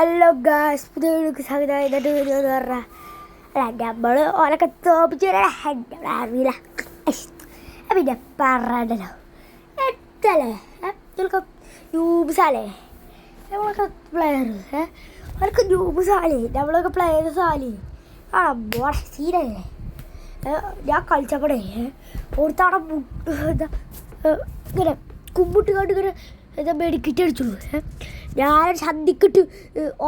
Hello guys, പുതിയ വീഡിയോക്ക് സ്വാഗതം. എന്നിട്ട് വീഡിയോ എന്ന് പറഞ്ഞാൽ നമ്മൾ ഓലൊക്കെ തോപ്പിച്ച് അറിയില്ല. പിന്നെ പറയണ്ടല്ലോ എത്തല്ലേ നമ്മളൊക്കെ ന്യൂബ് നമ്മളൊക്കെ പ്ലെയർ അവർക്ക് ന്യൂബ് നമ്മളൊക്കെ പ്ലെയർ ആ മോളെ സീനല്ലേ. ഞാൻ കളിച്ചപ്പോഴേ ഒരുത്തവണ ഇങ്ങനെ കുമ്പിട്ട് കണ്ട് ഇങ്ങനെ മെഡിക്കറ്റ് അടിച്ചുള്ളൂ. ഞാൻ സന്ധിക്കിട്ട്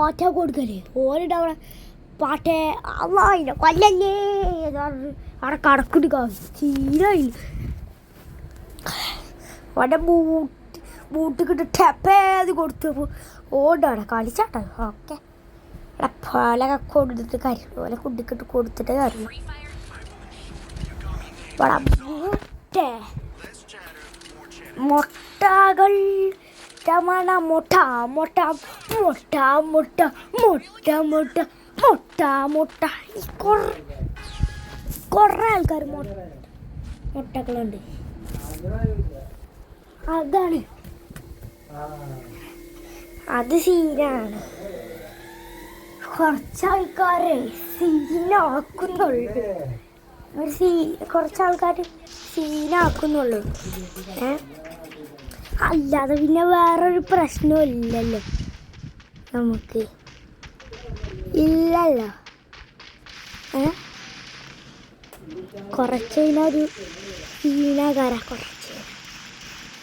ഓറ്റ കൊടുക്കല്ലേ ഓനുണ്ടാവണ പാട്ടേ അള്ളായില്ല കൊല്ലല്ലേ അവിടെ കടക്കിട്ട് ചീരായില്ല. ഓൻ്റെ ബൂട്ടിക്കിട്ട് ടെപ്പേത് കൊടുത്തപ്പോൾ ഓടാണ് കളിച്ചാട്ടോ. ഓക്കെ പാലൊക്കെ കൊടുത്തിട്ട് കാര്യം പോലെ കുട്ടിക്കിട്ട് കൊടുത്തിട്ട് കാര്യം മുട്ടകൾ മണ മുട്ട മുട്ട മുട്ട മുട്ട മുട്ട മുട്ട മുട്ട മുട്ട കുറേ ആൾക്കാർ മുട്ടകളുണ്ട്. അതാണ് അത് സീനാണ്. കുറച്ചാൾക്കാരെ സീനാക്കുന്നുള്ളൂ. കുറച്ചാൾക്കാർ സീനാക്കുന്നുള്ളൂ. അല്ലാതെ പിന്നെ വേറൊരു പ്രശ്നവും ഇല്ലല്ലോ നമുക്ക്. ഇല്ലല്ലോ. കുറച്ച് ഒരു സീനാകാര കുറച്ച്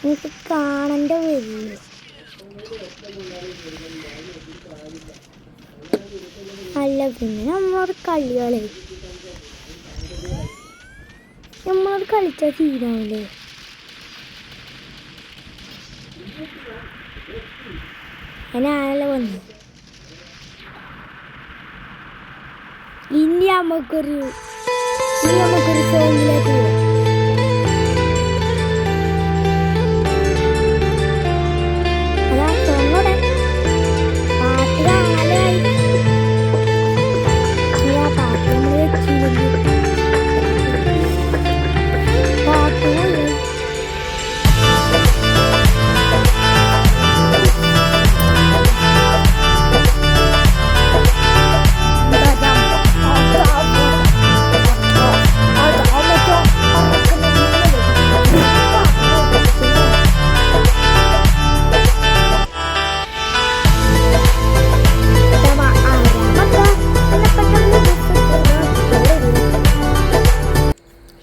നമുക്ക് കാണേണ്ട വരില്ല. അല്ല പിന്നെ നമ്മളോട് നമ്മളോട് കളിച്ചാൽ സീനാവില്ലേ. ഞാനല്ല വന്നു. ഇനി നമുക്കൊരു സോങ്ങിലേക്ക് പോവാം. അതാ സോങ്ങോടെ പാട്ട് കാണാനായി പാട്ട് നമ്മൾ വെച്ചില്ലെങ്കിൽ പാട്ട്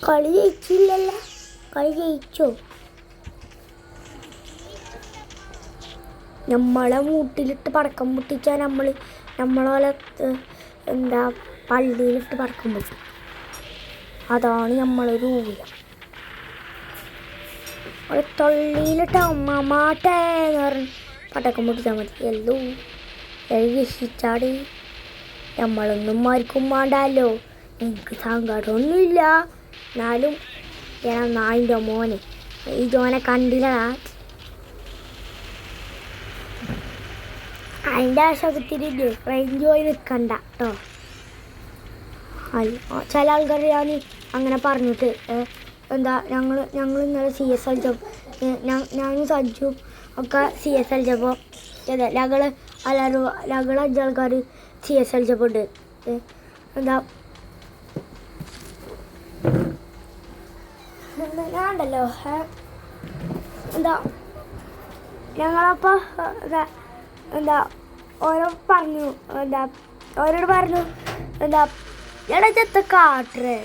കളി ജയിച്ചില്ലല്ലോ. കളി ജയിച്ചോ? നമ്മളെ മൂട്ടിലിട്ട് പടക്കം പൊട്ടിച്ചാൽ നമ്മളെ എന്താ പള്ളിയിലിട്ട് പടക്കം പൊട്ടും. അതാണ് നമ്മളൊരു ഊഴം. ഒരു തൊള്ളിയിലിട്ട് അമ്മമാട്ടേന്ന് പറഞ്ഞ് പടക്കം പൊട്ടിച്ചാൽ മതി. എല്ലാം രക്ഷിച്ചാടി. നമ്മളൊന്നും ആർക്കും വേണ്ടല്ലോ. എനിക്ക് സങ്കടമൊന്നുമില്ല. എന്നാലും ഞാൻ നായിൻ്റെ മോനെ ഈ ജോനെ കണ്ടില്ലടാ. അതിൻ്റെ ആശുപത്രി റേഞ്ച് പോയി നിൽക്കണ്ട കേട്ടോ. ചില ആൾക്കാർ ഞാൻ അങ്ങനെ പറഞ്ഞിട്ട് എന്താ ഞങ്ങൾ ഇന്നലെ CS കളിച്ചപ്പോൾ ഞാനും സജ്ജും ഒക്കെ CS കളിച്ചപ്പോൾ എല്ലാവരും ഞങ്ങൾ 5 ആൾക്കാർ CS കളിച്ചപ്പോൾ ഉണ്ട്. എന്താ ഞാനുണ്ടല്ലോ എന്താ ഞങ്ങളപ്പോൾ എന്താ ഓരോട് പറഞ്ഞു എന്താ എടാ കാട്ടേ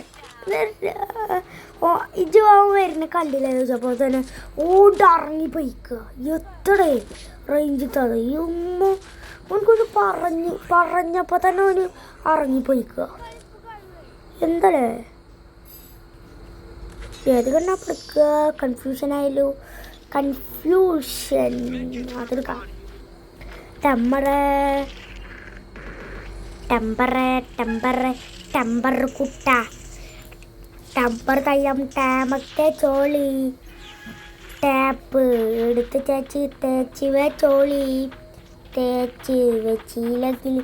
ഇജ് വരുന്ന കണ്ടില്ല ചോദിച്ചപ്പോൾ തന്നെ ഓടിറങ്ങി പോയിക്കുക. എത്തടേ റേഞ്ച് തട ഓനക്കൊന്ന് പറഞ്ഞപ്പോൾ തന്നെ ഓന് ഇറങ്ങിപ്പോയിക്കുക. എന്തല്ലേ ഏത് കണ്ടാ പഠിക്കുക? കൺഫ്യൂഷൻ അതെടുക്കാം. ടെമ്പർ കുട്ട ടെമ്പർ തയ്യം ടാമത്തെ ചോളി ടാപ്പ് എടുത്ത് തേച്ച് വെച്ചോളി. തേച്ച് വെച്ചില്ലെങ്കിൽ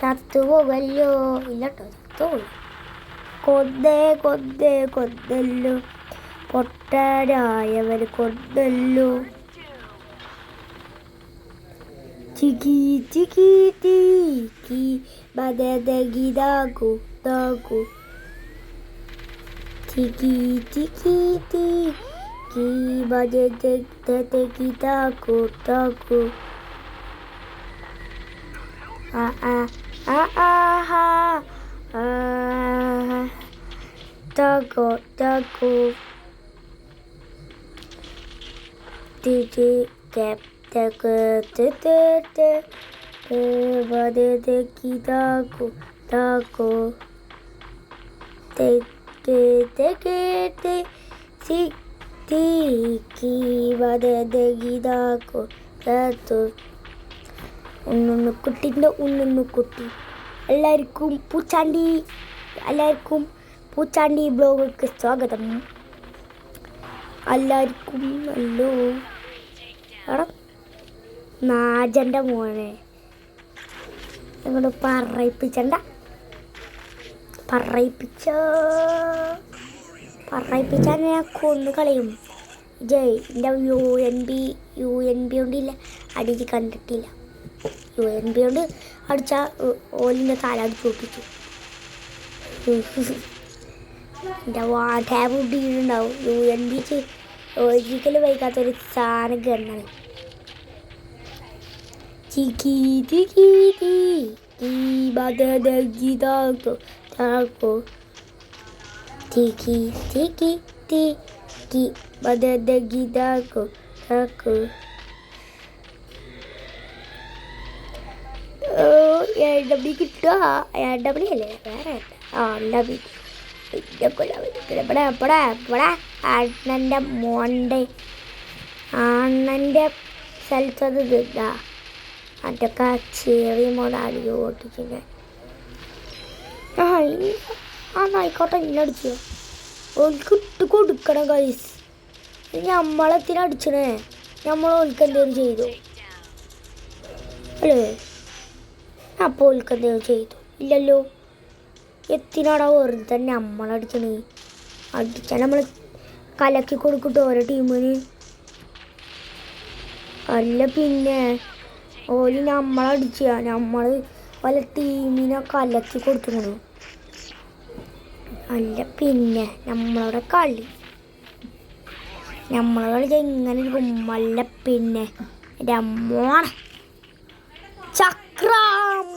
സത്തുപോകല്ലോ. ഇല്ലട്ടോ സത്തുപോയി. കൊന്നല്ലോ പൊട്ടനായവർ കൊന്നല്ലോ. ചിക്കി ചിക്കി ടീക്കി ബദദഗി ദാഗു ദാഗു ചിക്കി ചിക്കി ടീക്കി ബദദഗി ദാഗു ദാഗു ആ ആ ആ ആ ആ ദാഗു ദാഗു T Tap tap tap tap tap bade de kitako tako te te te te si ti ki bade de kitako tato ഉണ്ണുണ്ണു കുട്ടി എല്ലാവർക്കും പൂച്ചാണ്ടി ബ്ലോഗിലേക്ക് സ്വാഗതം. എല്ലാവർക്കും ഹലോ. എടാ നാജൻ്റെ മോനെ ഇങ്ങോട്ട് പറയിപ്പിച്ചാൽ ഞാൻ കൊന്നു കളയും. ജയ് എൻ്റെ യു എൻ ബി കൊണ്ടില്ല അടിച്ച് കണ്ടിട്ടില്ല. UNB കൊണ്ട് അടിച്ചാൽ ഓലിൻ്റെ തല അടിച്ച് പൊട്ടിച്ചു. എൻ്റെ ടാബ് ഇട്ടിട്ടുണ്ടാവും. UNB ഒരിക്കലും വൈകാത്തൊരു സാധനം ഗണ്ണാണ്. ചിക്കി ചിക്കി ടീ ബദദഗി ദാഗു ദാഗു ചിക്കി ചിക്കി ടീ ബദദഗി ദാഗു ദാഗു AW കിട്ടുക. AW അല്ലേ വേറെ അണ്ണൻ്റെ അണ്ണൻ്റെ സ്ഥലത്തത് ഇതാ അതൊക്കെ ചെറിയ മോനാടി ഓട്ടിച്ച് ഞാൻ ആയിക്കോട്ടെ ഇന്നടിച്ചു ഓൾക്ക് ഇട്ട് കൊടുക്കണം കൈസ്. നമ്മളെത്തിനടിച്ചണേ നമ്മൾ ഓൾക്ക് എന്തെങ്കിലും ചെയ്തു അല്ലേ? അപ്പോൾ ഓൾക്ക് എന്തെങ്കിലും ചെയ്തു ഇല്ലല്ലോ. എത്തിനാടാ വെറുതെ നമ്മളടിച്ചണേ. അടിച്ചാൽ നമ്മൾ കലക്കി കൊടുക്കട്ടോ ഓരോ ടീമിന്. അല്ല പിന്നെ ഓല് നമ്മളടിച്ച നമ്മൾ പല ടീമിനെ കലക്കി കൊടുക്കുന്നു. അല്ല പിന്നെ നമ്മളെ കളി എങ്ങനെ ഇരിക്കും? അല്ല പിന്നെ രമ്മോണ ചക്രം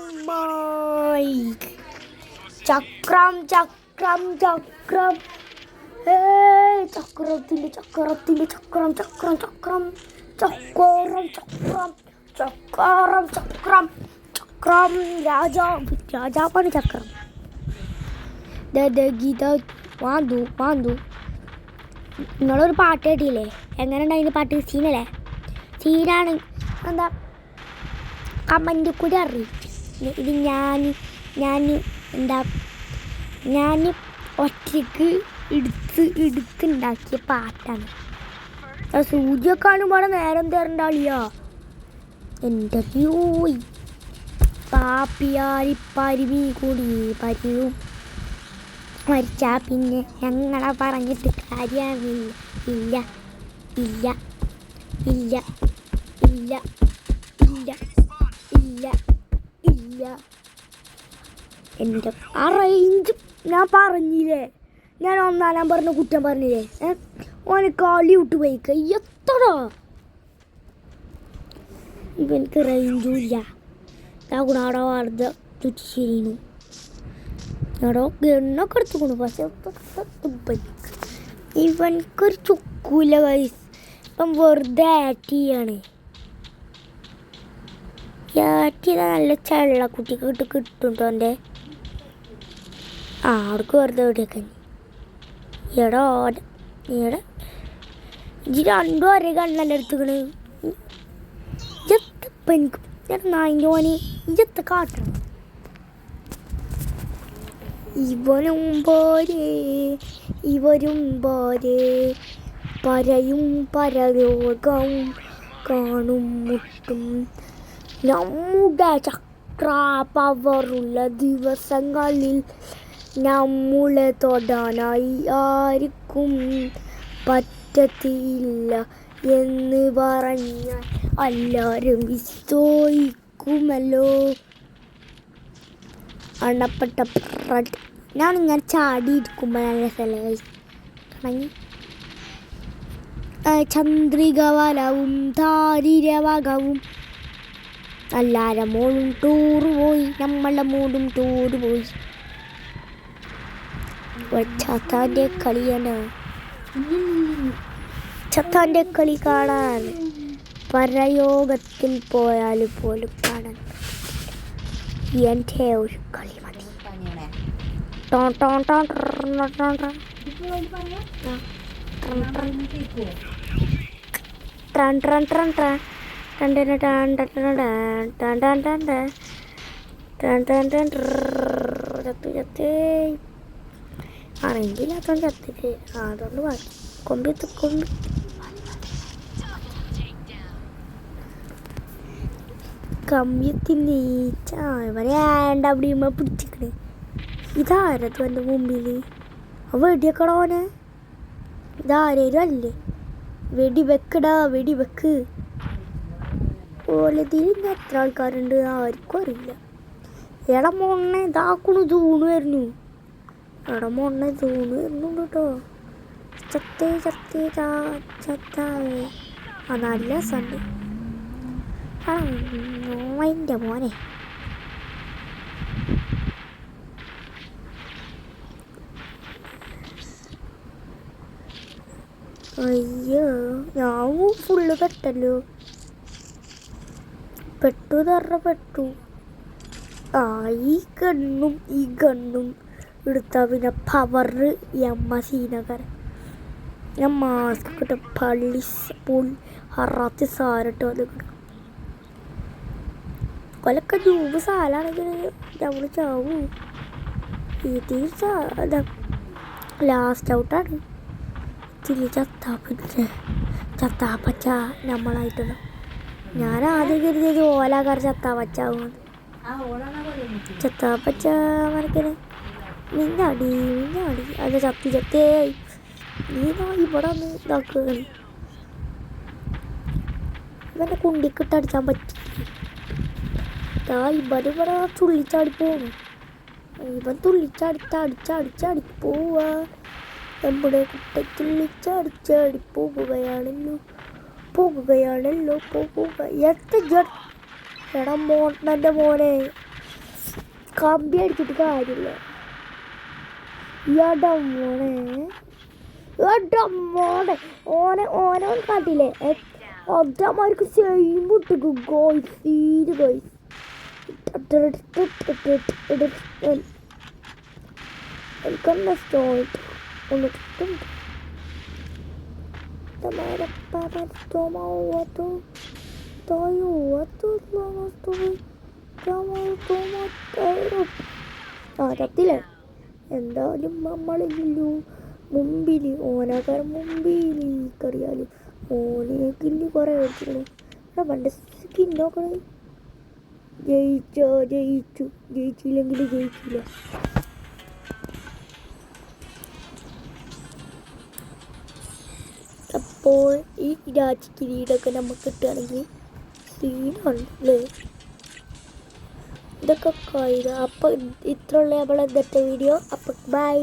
രാജാവാണ് ചക്രം. ഗീത വാന്തു നിങ്ങളൊരു പാട്ട് കേട്ടില്ലേ? എങ്ങനെ ഉണ്ടായിരുന്നു പാട്ട്? സീനല്ലേ? സീനാണ്. എന്താ കമൻ്റ് കൂടി അറിയിച്ചു. ഇത് ഞാൻ ഒറ്റയ്ക്ക് എടുത്തുണ്ടാക്കിയ പാട്ടാണ്. സൂചിയൊക്കെ കാണുമ്പോൾ നേരം തരണ്ടാളിയാ. എൻ്റെ വ്യൂയി പാപ്പിയാരി പരിമി കൂടി പരിവും മരിച്ചാൽ പിന്നെ ഞങ്ങളെ പറഞ്ഞിട്ട് കാര്യമില്ല. ഇല്ല ഇല്ല ഇല്ല ഇല്ല ഇല്ല ഇല്ല ഇല്ല. എൻ്റെ ആ റേഞ്ച് ഞാൻ പറഞ്ഞില്ലേ, ഞാൻ ഒന്നാം നമ്പറിന് കുറ്റം പറഞ്ഞില്ലേ? ഓന് കളി വിട്ട് പോയിക്ക എത്തടാ. ഇവനക്ക് റേഞ്ചും ഇല്ല. ഗുണാടോ വെറുതെ ചുറ്റിച്ചിരിക്കുന്നു. എടോ ഗണ്ണൊക്കെ എടുത്തുകൊണ്ടു. പക്ഷെ ഇവനക്കൊരു ചുക്കൂല വയസ്സ്. ഇപ്പം വെറുതെ ആറ്റ് ചെയ്യാണ്. ആറ്റ് ചെയ്താൽ നല്ല ചെള്ളക്കുട്ടിക്ക് കിട്ടും എൻ്റെ. അവർക്ക് വെറുതെ എവിടെയൊക്കെ എടോ ഈടെ ഇജ് രണ്ടും ഒരേ കണ്ണല്ല എടുത്തുക്കണ്. ഇജത്തപ്പം എനിക്ക് നായിൻ്റെ മോനെ ഇജത്ത കാട്ടണം. ഇവരും പോരെ പരയും പരലോകം കാണും മുട്ടും നമ്മുടെ ചക്രപവറുള്ള ദിവസങ്ങളിൽ നമ്മളെ തൊടാനായി ആർക്കും പറ്റത്തില്ല. എന്ന് പറഞ്ഞാൽ എല്ലാവരും വിശ്വസിക്കുമല്ലോ. അണപ്പെട്ട ഞാനിങ്ങനെ ചാടിയിരിക്കുമ്പോൾ നല്ല സ്ഥലമായി തുടങ്ങി. ചന്ദ്രികവലവും താരിരവകവും എല്ലാവരും മോളും ടൂറ് പോയി, നമ്മളുടെ മോളും ടൂറ് പോയി. ചത്താൻ്റെ കളിയാണ്. ചത്താൻ്റെ കളി കാണാൻ പരയോഗത്തിൽ പോയാൽ പോലും കാണാൻ എൻ്റെ ഒരു കളി മതി. അറിയില്ലാത്തോണ്ട് ചത്തിട്ട് അതുകൊണ്ട് കൊമ്പി കമ്പിയത്തിന് ചായവരേണ്ട അവിടെ പിടിച്ചിക്കണേ. ഇതാരത് എൻ്റെ മുമ്പിൽ വെടിയൊക്കടോനെ. ഇതാരേലും അല്ലേ? വെടി വെക്കടാ, വെടി വെക്ക്. ഓലതിൽ ഇന്ന് എത്ര ആൾക്കാരുണ്ട് ആർക്കും അറിയില്ല. എടാ മോണ്ണെ ഇതാക്കണു തൂണ് വരുന്നു. എടാ മോണ്ണെ തൂണ് വരുന്നുണ്ട് കേട്ടോ. ചത്തേ ചത്താവേ. ആ നല്ല രസമുണ്ട്. എൻ്റെ മോനെ അയ്യോ ഞാൻ ഫുള്ള് പെട്ടല്ലോ. പെട്ടു പെട്ടു. ഈ ഗണ്ണും എടുത്താൽ പിന്നെ പവർ എമ്മ സീനക്കാരൻ. ഞാൻ മാസ്ക് കിട്ടും പള്ളി ഹറാത്തി സാരിട്ട് വന്ന് കിട്ടും. കൊലക്കെ ജൂബ് സാലാണെങ്കിൽ നമ്മൾ ചാവും. ഇത് ലാസ്റ്റ് ഔട്ടാണ്. ചില്ലി ചത്താപ്പച്ച നമ്മളായിട്ടുണ്ട്. ഞാൻ ആദ്യം കരുതിയത് ഓലാക്കാർ ചത്താപ്പച്ചാവും. ചത്താപ്പച്ച മനക്കനെ മിന്നാടി അത് ചത്തേ നീ ഇവിടെ ഒന്ന് ഇതാക്കുകയാണ്. ഇവൻ്റെ കുണ്ടിക്കിട്ടടിച്ചാൻ പറ്റില്ല. ഇവിടെ തുള്ളിച്ചാടി പോകണം. ഇവൻ തുള്ളിച്ചടിച്ചടിച്ചടിച്ചടി പോവുക. നമ്മുടെ കുട്ട തുള്ളിച്ചടിച്ചടി പോകുകയാണല്ലോ. എടാ മോട്ടൻ്റെ മോനെ കമ്പി അടിച്ചിട്ട് കാര്യമില്ല. എടാ മോനെ ഓനെ കാട്ടില്ലേ അതാമാർക്ക് സെയിം വിട്ടു ഗോയ്സ്. ചത്തില്ലേ? എന്തായാലും നമ്മളില്ലു മുമ്പിൽ ഓനാക്കാരൻ മുമ്പിൽ കറിയാല് ഓനെ കില്ല് കുറെ മേടിച്ചിരുന്നു. പണ്ട് സ്കിന്നോക്കണേ ജയിച്ചില്ലെങ്കിൽ ജയിച്ചില്ല. അപ്പോൾ ഈ രാജകിരീടമൊക്കെ നമുക്ക് കിട്ടുകയാണെങ്കിൽ സീനാണല്ലേ. ഇതൊക്കെ അപ്പം ഇത്രയുള്ള നമ്മളെ ഇന്നത്തെ വീഡിയോ. അപ്പം ബൈ.